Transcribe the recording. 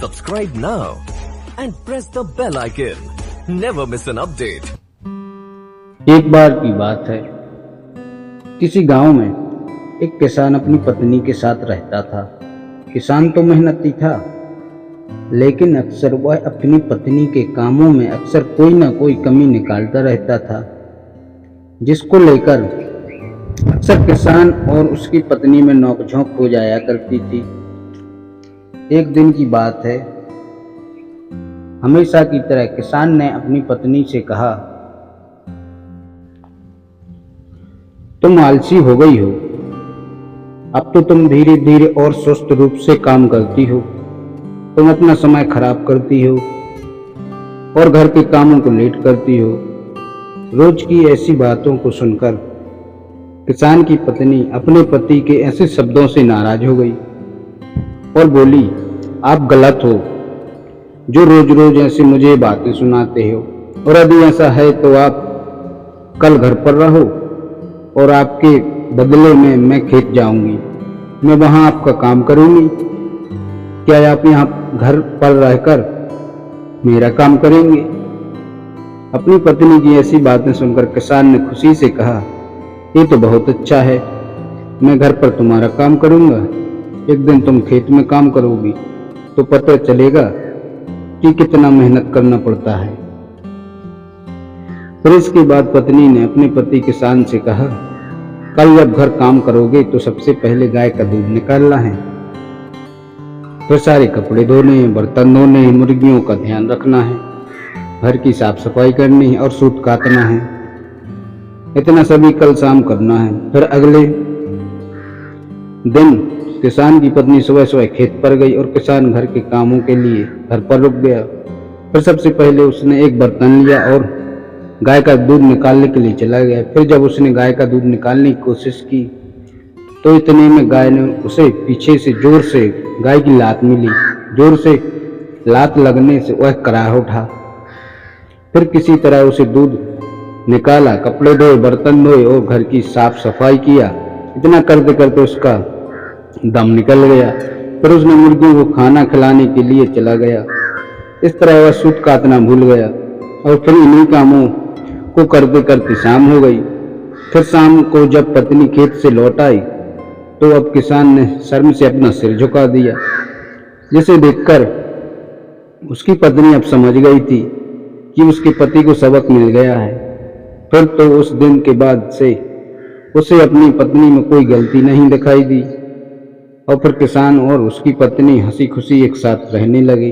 Subscribe now and press the bell icon. Never miss an update. एक बार की बात है, किसी गांव में एक किसान अपनी पत्नी के साथ रहता था। किसान तो मेहनती था, लेकिन अक्सर वह अपनी पत्नी के कामों में अक्सर कोई ना कोई कमी निकालता रहता था, जिसको लेकर अक्सर किसान और उसकी पत्नी में नोकझोंक हो जाया करती थी। एक दिन की बात है, हमेशा की तरह किसान ने अपनी पत्नी से कहा, तुम आलसी हो गई हो, अब तो तुम धीरे धीरे और सुस्त रूप से काम करती हो। तुम अपना समय खराब करती हो और घर के कामों को लेट करती हो। रोज की ऐसी बातों को सुनकर किसान की पत्नी अपने पति के ऐसे शब्दों से नाराज हो गई और बोली, आप गलत हो जो रोज रोज ऐसे मुझे बातें सुनाते हो, और यदि ऐसा है तो आप कल घर पर रहो और आपके बदले में मैं खेत जाऊंगी। मैं वहां आपका काम करूंगी। क्या आप यहाँ घर पर रहकर मेरा काम करेंगे? अपनी पत्नी की ऐसी बातें सुनकर किसान ने खुशी से कहा, ये तो बहुत अच्छा है, मैं घर पर तुम्हारा काम करूंगा। एक दिन तुम खेत में काम करोगी तो पता चलेगा कि कितना मेहनत करना पड़ता है। फिर इसके बाद पत्नी ने अपने पति किसान से कहा, कल जब घर काम करोगे तो सबसे पहले गाय का दूध निकालना है, फिर सारे कपड़े धोने, बर्तन धोने, मुर्गियों का ध्यान रखना है, घर की साफ सफाई करनी है और सूत काटना है। इतना सभी कल शाम करना है। फिर अगले दिन किसान की पत्नी सुबह सुबह खेत पर गई और किसान घर के कामों के लिए घर पर रुक गया। फिर सबसे पहले उसने एक बर्तन लिया और गाय का दूध निकालने के लिए चला गया। फिर जब उसने गाय का दूध निकालने की कोशिश की तो इतने में गाय ने उसे पीछे से जोर से गाय की लात मिली। जोर से लात लगने से वह कराह उठा। फिर किसी तरह उसे दूध निकाला, कपड़े धोए, बर्तन धोए और घर की साफ सफाई किया। इतना करते करते उसका दम निकल गया। फिर उसने मुर्गियों को खाना खिलाने के लिए चला गया। इस तरह वह सूत काटना भूल गया और फिर इन्हीं कामों को करते करते शाम हो गई। फिर शाम को जब पत्नी खेत से लौट आई तो अब किसान ने शर्म से अपना सिर झुका दिया, जिसे देखकर उसकी पत्नी अब समझ गई थी कि उसके पति को सबक मिल गया है। फिर तो उस दिन के बाद से उसे अपनी पत्नी में कोई गलती नहीं दिखाई दी और फिर किसान और उसकी पत्नी हंसी खुशी एक साथ रहने लगे।